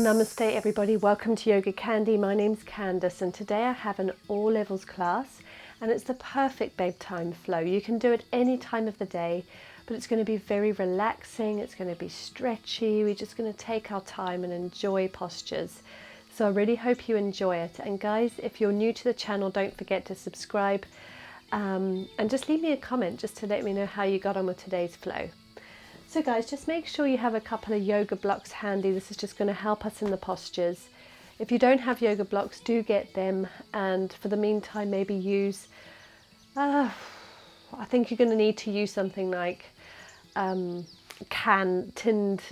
Namaste everybody, welcome to YogaCandi. My name's Candace and today I have an all levels class and it's the perfect bedtime flow. You can do it any time of the day, but it's going to be very relaxing, it's going to be stretchy, we're just going to take our time and enjoy postures. So I really hope you enjoy it. And guys, if you're new to the channel, don't forget to subscribe and just leave me a comment just to let me know how you got on with today's flow. So guys, just make sure you have a couple of yoga blocks handy. This is just going to help us in the postures. If you don't have yoga blocks, do get them, and for the meantime maybe use, I think you're going to need to use something like tinned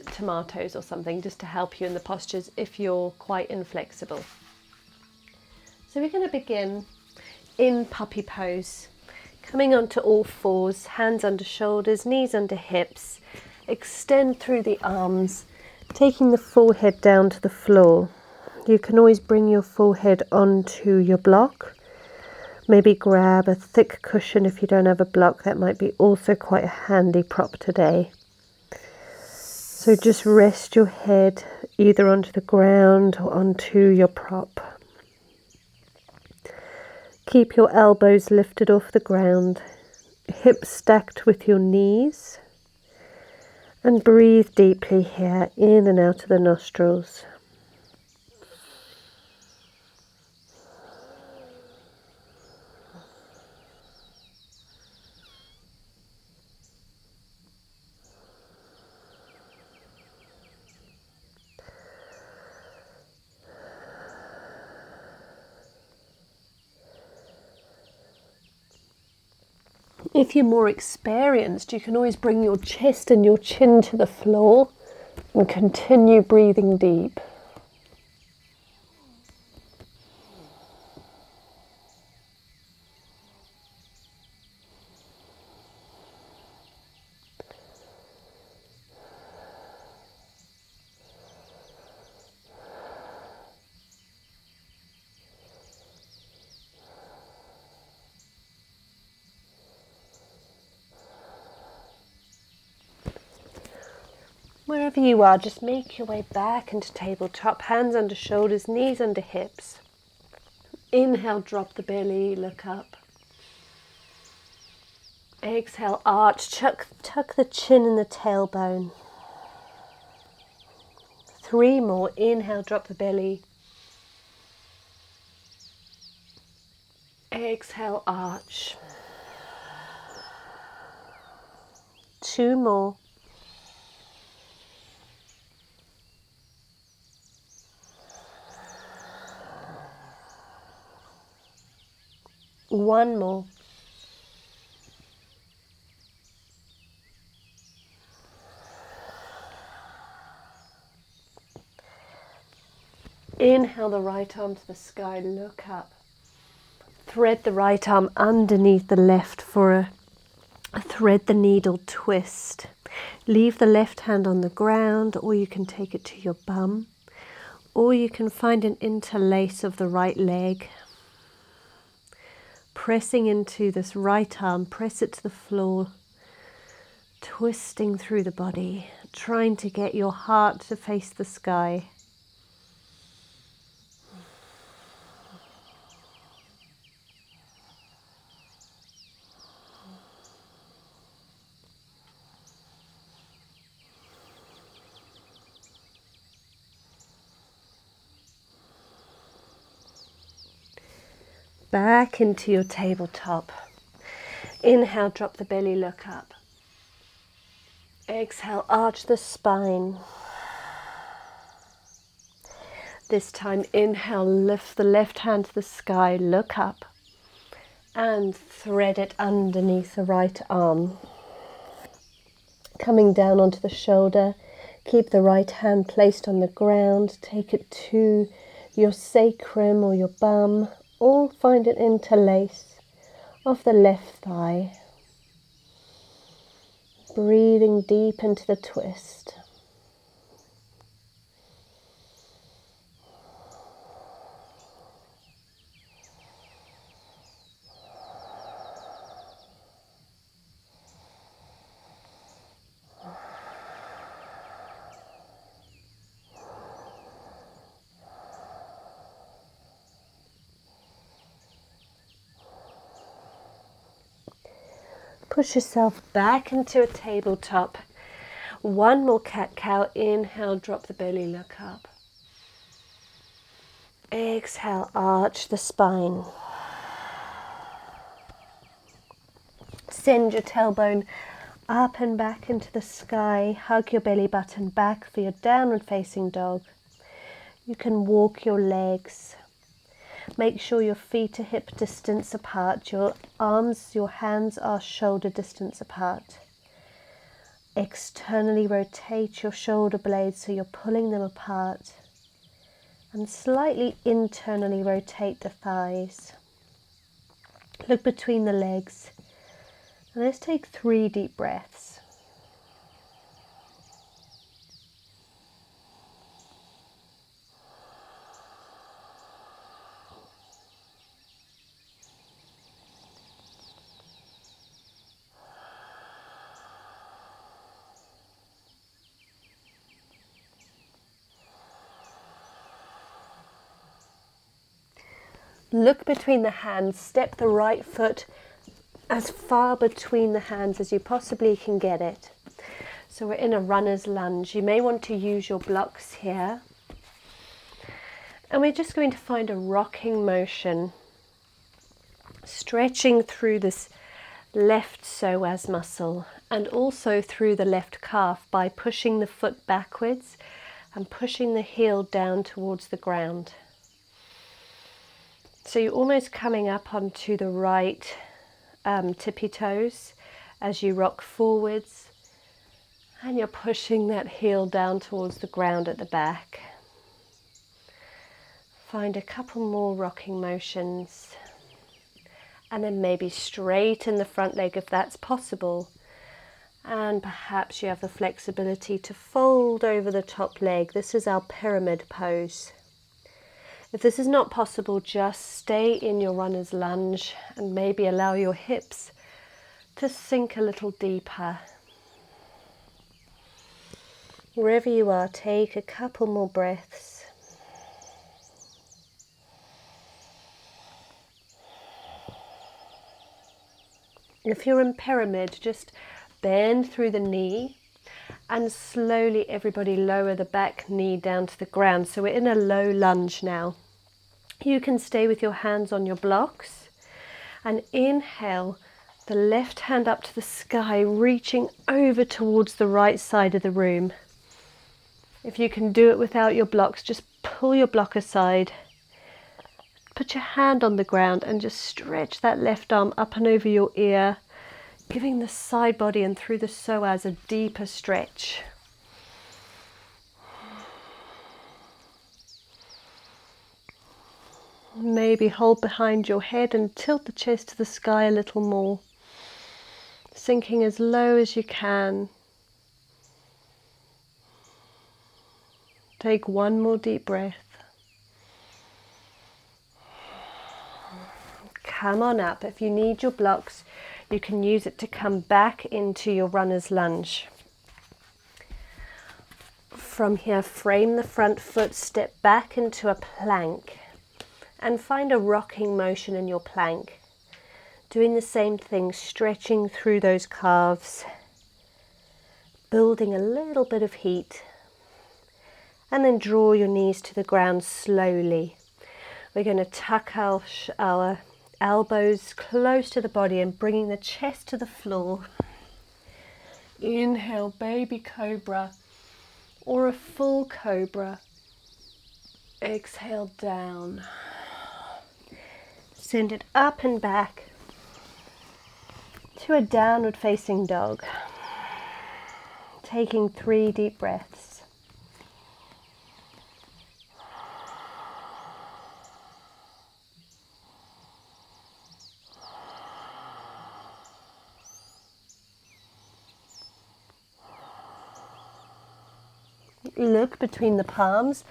tomatoes or something just to help you in the postures if you're quite inflexible. So we're going to begin in puppy pose, coming onto all fours, hands under shoulders, knees under hips. Extend through the arms, taking the forehead down to the floor. You can always bring your forehead onto your block. Maybe grab a thick cushion if you don't have a block. That might be also quite a handy prop today. So just rest your head either onto the ground or onto your prop. Keep your elbows lifted off the ground, hips stacked with your knees. And breathe deeply here, in and out of the nostrils. If you're more experienced, you can always bring your chest and your chin to the floor and continue breathing deep. Wherever you are, just make your way back into tabletop, hands under shoulders, knees under hips. Inhale, drop the belly, look up. Exhale, arch, tuck the chin and the tailbone. 3 more, inhale, drop the belly. Exhale, arch. 2 more. One more. Inhale the right arm to the sky, look up. Thread the right arm underneath the left for a thread the needle twist. Leave the left hand on the ground, or you can take it to your bum, or you can find an interlace of the right leg. Pressing into this right arm, press it to the floor, twisting through the body, trying to get your heart to face the sky. Back into your tabletop. Inhale, drop the belly, look up. Exhale, arch the spine. This time, inhale, lift the left hand to the sky, look up. And thread it underneath the right arm. Coming down onto the shoulder, keep the right hand placed on the ground. Take it to your sacrum or your bum. Or find an interlace of the left thigh. Breathing deep into the twist. push yourself back into a tabletop. One more cat-cow. Inhale, drop the belly, look up. Exhale, arch the spine. Send your tailbone up and back into the sky. Hug your belly button back for your downward facing dog. You can walk your legs. Make sure your feet are hip distance apart. Your arms, your hands are shoulder distance apart. Externally rotate your shoulder blades so you're pulling them apart. And slightly internally rotate the thighs. Look between the legs. And let's take 3 deep breaths. Look between the hands, step the right foot as far between the hands as you possibly can get it. So we're in a runner's lunge. You may want to use your blocks here. And we're just going to find a rocking motion, stretching through this left psoas muscle and also through the left calf by pushing the foot backwards and pushing the heel down towards the ground. So you're almost coming up onto the right tippy toes as you rock forwards, and you're pushing that heel down towards the ground at the back. Find a couple more rocking motions, and then maybe straighten the front leg if that's possible, and perhaps you have the flexibility to fold over the top leg. This is our pyramid pose. If this is not possible, just stay in your runner's lunge and maybe allow your hips to sink a little deeper. Wherever you are, take a couple more breaths. If you're in pyramid, just bend through the knee and slowly everybody lower the back knee down to the ground. So we're in a low lunge now. You can stay with your hands on your blocks and inhale the left hand up to the sky, reaching over towards the right side of the room. If you can do it without your blocks, just pull your block aside. Put your hand on the ground and just stretch that left arm up and over your ear, giving the side body and through the psoas a deeper stretch. Maybe hold behind your head and tilt the chest to the sky a little more, sinking as low as you can. Take one more deep breath. Come on up. If you need your blocks, you can use it to come back into your runner's lunge. From here, frame the front foot, step back into a plank and find a rocking motion in your plank. Doing the same thing, stretching through those calves, building a little bit of heat, and then draw your knees to the ground slowly. We're going to tuck our elbows close to the body and bringing the chest to the floor. Inhale, baby cobra or a full cobra. Exhale, down. Send it up and back to a downward facing dog. Taking 3 deep breaths. Look between the palms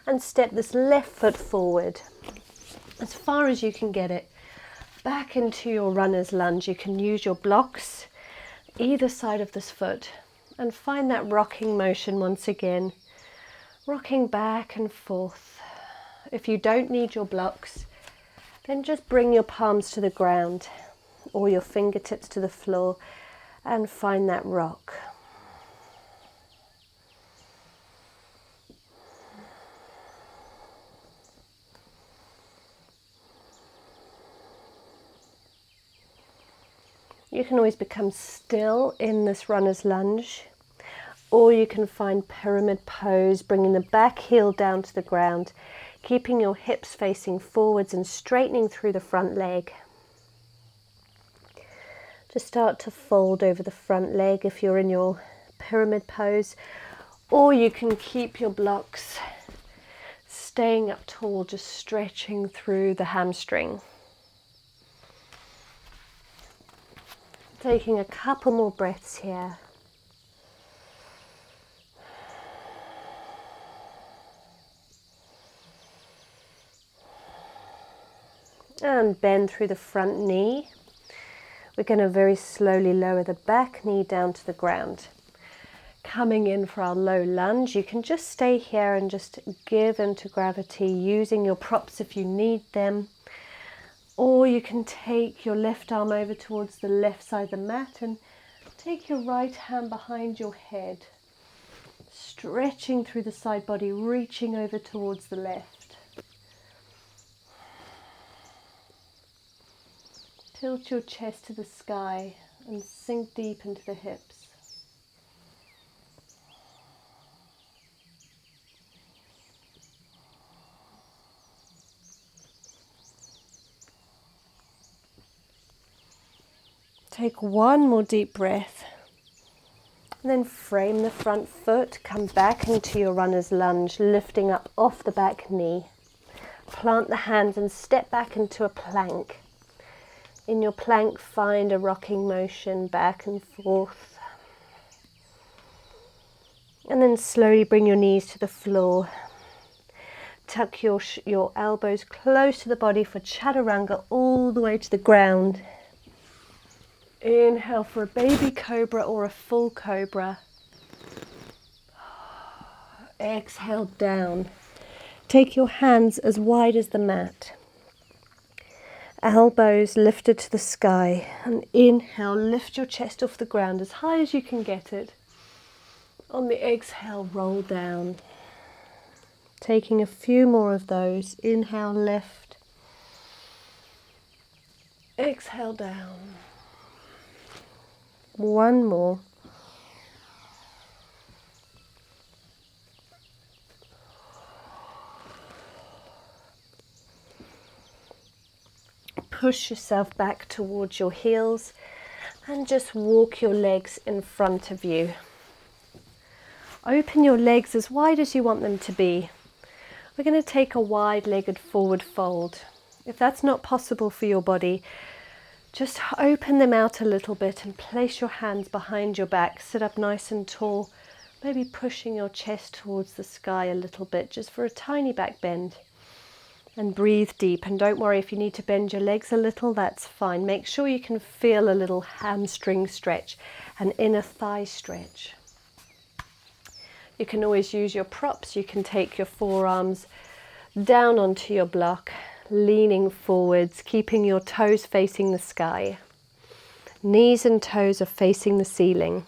and step this left foot forward as far as you can get it back into your runner's lunge. You can use your blocks either side of this foot and find that rocking motion once again, rocking back and forth. If you don't need your blocks, then just bring your palms to the ground or your fingertips to the floor and find that rock. You can always become still in this runner's lunge, or you can find pyramid pose, bringing the back heel down to the ground, keeping your hips facing forwards and straightening through the front leg. Just start to fold over the front leg if you're in your pyramid pose, or you can keep your blocks staying up tall, just stretching through the hamstring. Taking a couple more breaths here. And bend through the front knee. We're going to very slowly lower the back knee down to the ground. Coming in for our low lunge, you can just stay here and just give into gravity using your props if you need them. Or you can take your left arm over towards the left side of the mat and take your right hand behind your head, stretching through the side body, reaching over towards the left. Tilt your chest to the sky and sink deep into the hips. Take one more deep breath, and then frame the front foot, come back into your runner's lunge, lifting up off the back knee. Plant the hands and step back into a plank. In your plank, find a rocking motion back and forth. And then slowly bring your knees to the floor. Tuck your elbows close to the body for chaturanga all the way to the ground. Inhale for a baby cobra or a full cobra. Exhale down. Take your hands as wide as the mat. Elbows lifted to the sky. And inhale, lift your chest off the ground as high as you can get it. On the exhale, roll down. Taking a few more of those. Inhale, lift. Exhale down. One more. Push yourself back towards your heels and just walk your legs in front of you. Open your legs as wide as you want them to be. We're going to take a wide-legged forward fold. If that's not possible for your body, just open them out a little bit and place your hands behind your back. Sit up nice and tall, maybe pushing your chest towards the sky a little bit, just for a tiny back bend. And breathe deep. And don't worry if you need to bend your legs a little, that's fine. Make sure you can feel a little hamstring stretch, an inner thigh stretch. You can always use your props. You can take your forearms down onto your block, leaning forwards, keeping your toes facing the sky. Knees and toes are facing the ceiling.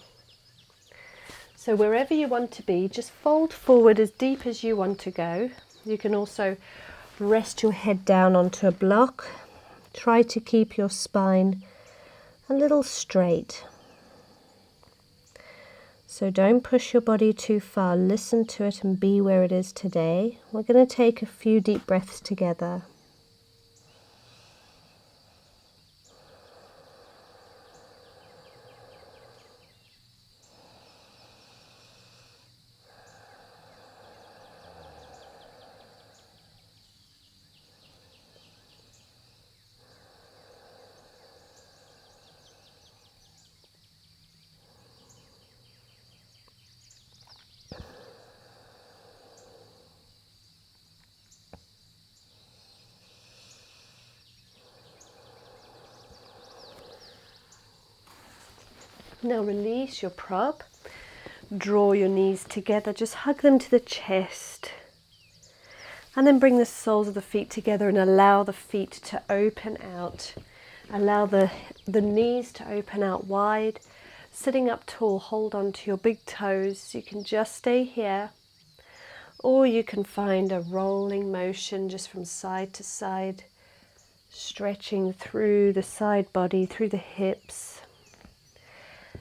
So wherever you want to be, just fold forward as deep as you want to go. You can also rest your head down onto a block. Try to keep your spine a little straight. So don't push your body too far. Listen to it and be where it is today. We're going to take a few deep breaths together. Now release your prop, draw your knees together, just hug them to the chest, and then bring the soles of the feet together and allow the feet to open out Allow the knees to open out wide. Sitting up tall, hold on to your big toes. You can just stay here, or you can find a rolling motion just from side to side, stretching through the side body, through the hips.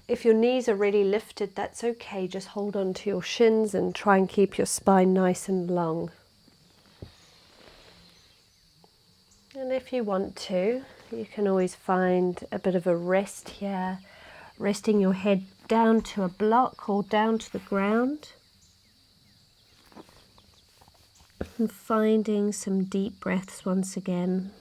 If your knees are really lifted, that's okay. Just hold on to your shins and try and keep your spine nice and long. And if you want to, you can always find a bit of a rest here, resting your head down to a block or down to the ground. And finding some deep breaths once again.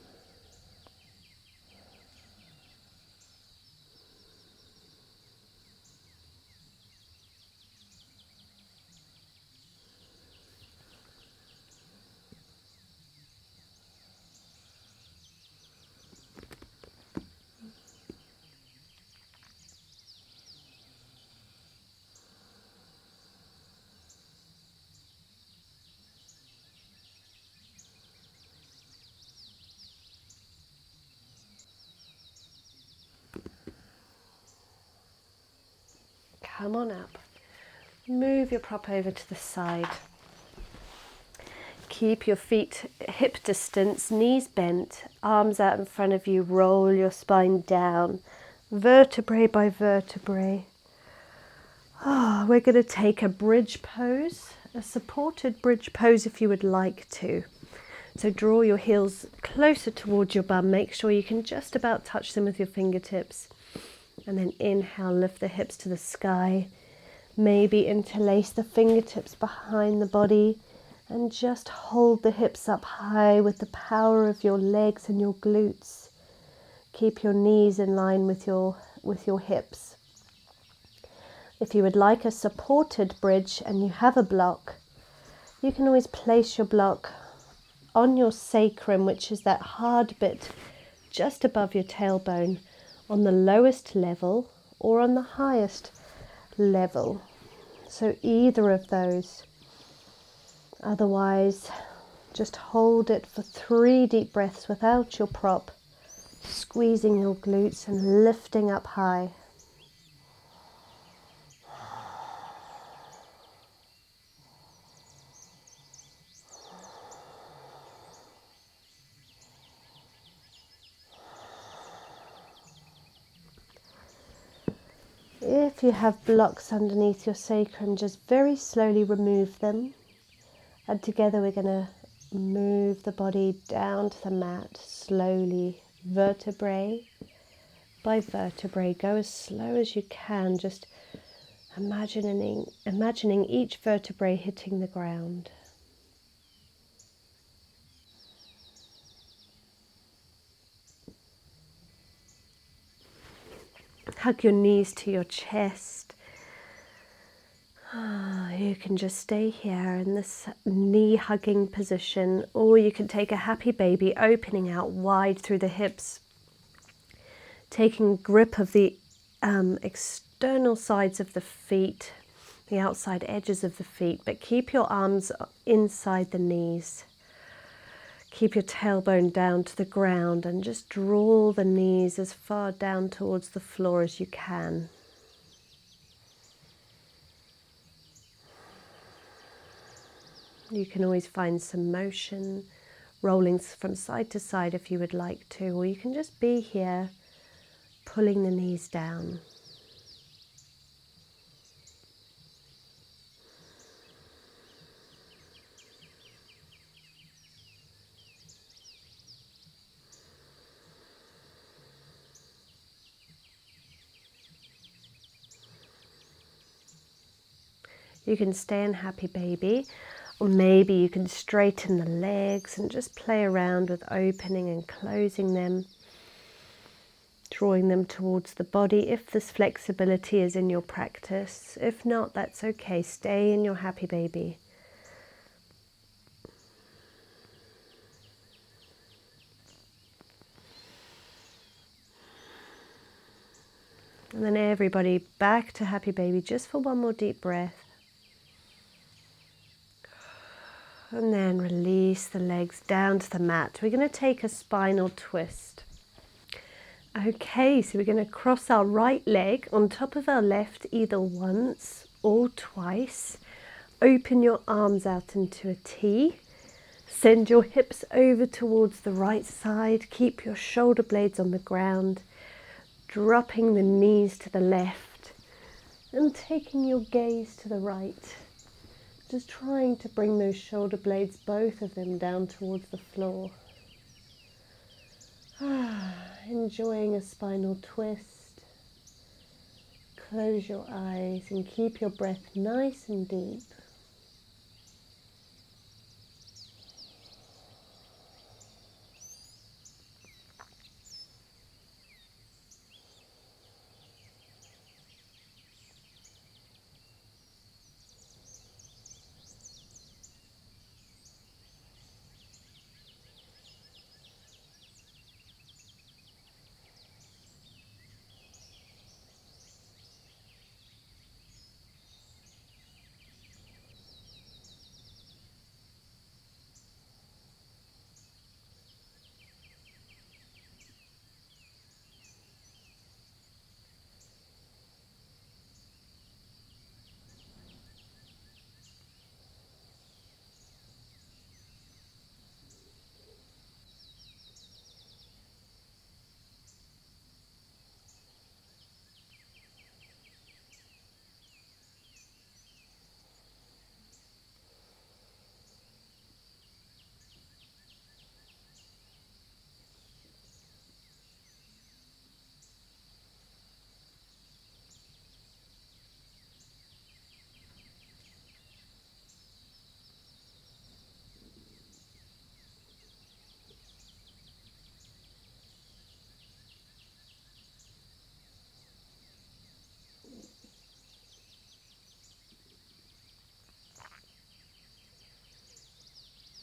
Come on up. Move your prop over to the side. Keep your feet hip distance, knees bent, arms out in front of you. Roll your spine down, vertebrae by vertebrae. We're going to take a bridge pose, a supported bridge pose if you would like to. So draw your heels closer towards your bum. Make sure you can just about touch them with your fingertips. And then inhale, lift the hips to the sky. Maybe interlace the fingertips behind the body and just hold the hips up high with the power of your legs and your glutes. Keep your knees in line with your hips. If you would like a supported bridge and you have a block, you can always place your block on your sacrum, which is that hard bit just above your tailbone, on the lowest level or on the highest level. So either of those. Otherwise, just hold it for 3 deep breaths without your prop, squeezing your glutes and lifting up high. If you have blocks underneath your sacrum, just very slowly remove them. And together we're going to move the body down to the mat slowly, vertebrae by vertebrae. Go as slow as you can, just imagining each vertebrae hitting the ground. Hug your knees to your chest. You can just stay here in this knee hugging position, or you can take a happy baby, opening out wide through the hips, taking grip of the external sides of the feet, the outside edges of the feet, but keep your arms inside the knees. Keep your tailbone down to the ground and just draw the knees as far down towards the floor as you can. You can always find some motion, rolling from side to side if you would like to, or you can just be here, pulling the knees down. You can stay in happy baby, or maybe you can straighten the legs and just play around with opening and closing them, drawing them towards the body if this flexibility is in your practice. If not, that's okay. Stay in your happy baby. And then everybody back to happy baby just for one more deep breath. And then release the legs down to the mat. We're going to take a spinal twist. Okay, so we're going to cross our right leg on top of our left either once or twice. Open your arms out into a T. Send your hips over towards the right side. Keep your shoulder blades on the ground. Dropping the knees to the left and taking your gaze to the right. Just trying to bring those shoulder blades, both of them, down towards the floor. Enjoying a spinal twist. Close your eyes and keep your breath nice and deep.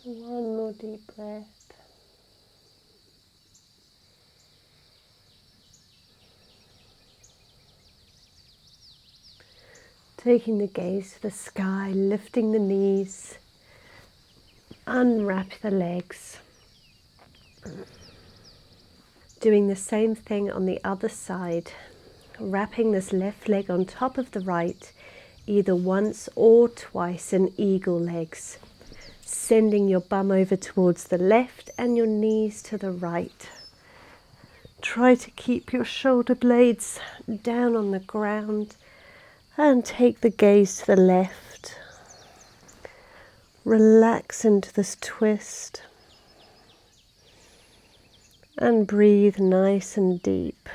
One more deep breath. Taking the gaze to the sky, lifting the knees, unwrap the legs. Doing the same thing on the other side, wrapping this left leg on top of the right, either once or twice in eagle legs. Sending your bum over towards the left and your knees to the right. Try to keep your shoulder blades down on the ground and take the gaze to the left. Relax into this twist and breathe nice and deep.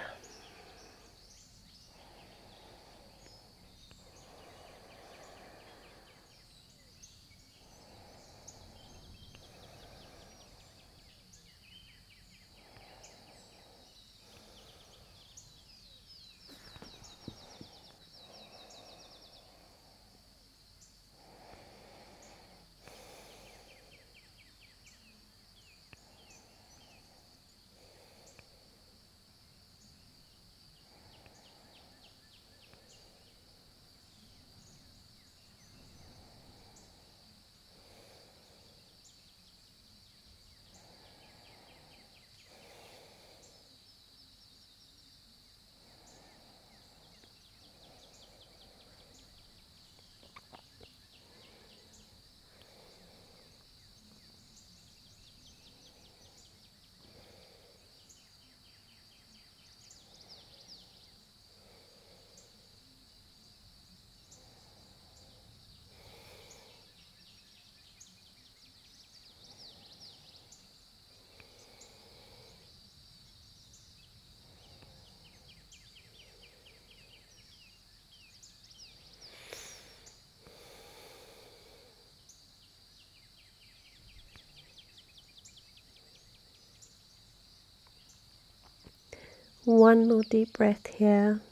One more deep breath here.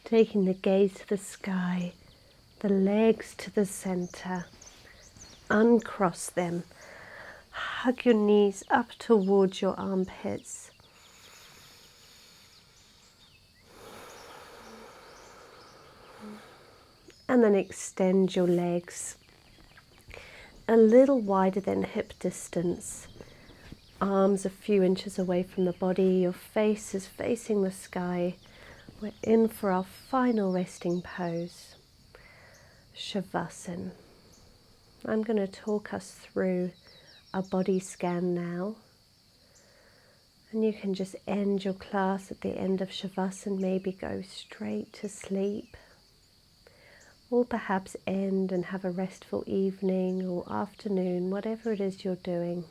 Taking the gaze to the sky, the legs to the center. Uncross them. Hug your knees up towards your armpits. And then extend your legs. a little wider than hip distance. Arms a few inches away from the body, your face is facing the sky. We're in for our final resting pose, Shavasana. I'm going to talk us through a body scan now. And you can just end your class at the end of Shavasana, maybe go straight to sleep. Or perhaps end and have a restful evening or afternoon, whatever it is you're doing.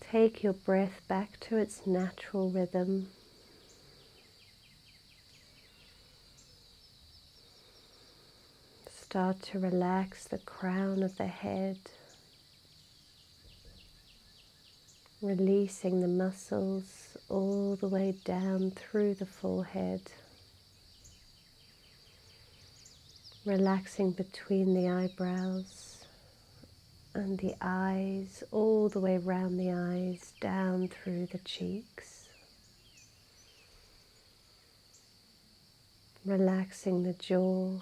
Take your breath back to its natural rhythm. Start to relax the crown of the head, releasing the muscles all the way down through the forehead, relaxing between the eyebrows and the eyes, all the way around the eyes, down through the cheeks. Relaxing the jaw.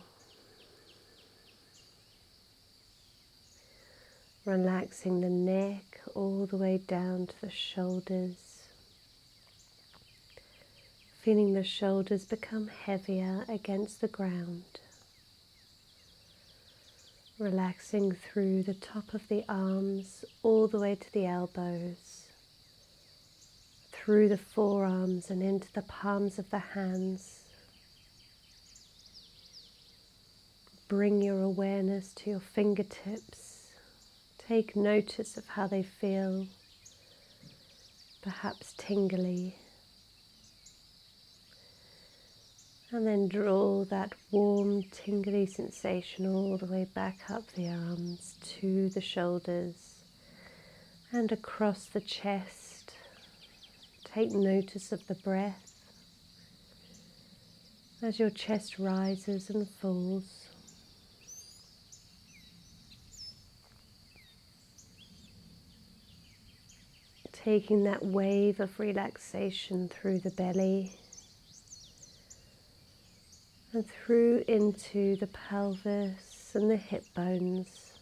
Relaxing the neck, all the way down to the shoulders. Feeling the shoulders become heavier against the ground. Relaxing through the top of the arms, all the way to the elbows, through the forearms and into the palms of the hands. Bring your awareness to your fingertips. Take notice of how they feel, perhaps tingly. And then draw that warm, tingly sensation all the way back up the arms to the shoulders and across the chest. Take notice of the breath as your chest rises and falls. Taking that wave of relaxation through the belly and through into the pelvis and the hip bones.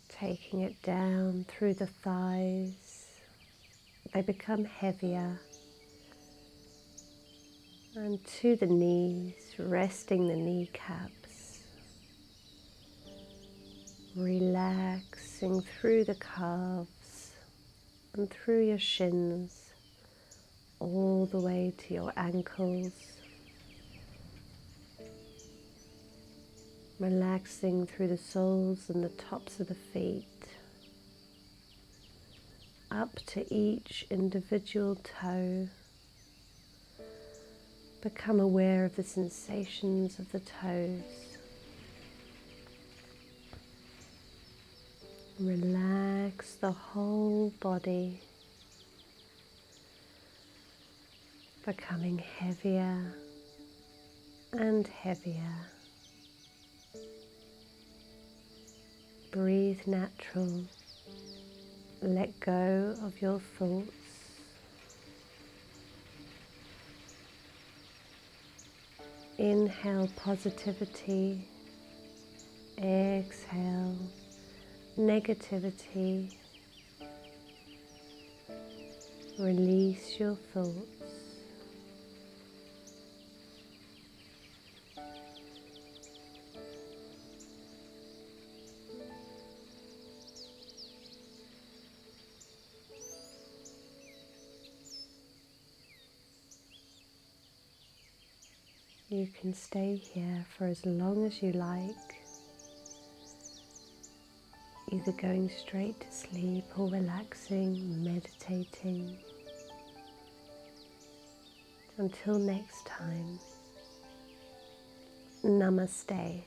Taking it down through the thighs. They become heavier. And to the knees, resting the kneecaps. Relaxing through the calves and through your shins, all the way to your ankles. Relaxing through the soles and the tops of the feet, up to each individual toe. Become aware of the sensations of the toes. Relax the whole body, becoming heavier and heavier. Breathe natural. Let go of your thoughts. Inhale positivity. Exhale negativity. Release your thoughts. You can stay here for as long as you like, either going straight to sleep or relaxing, meditating. Until next time, Namaste.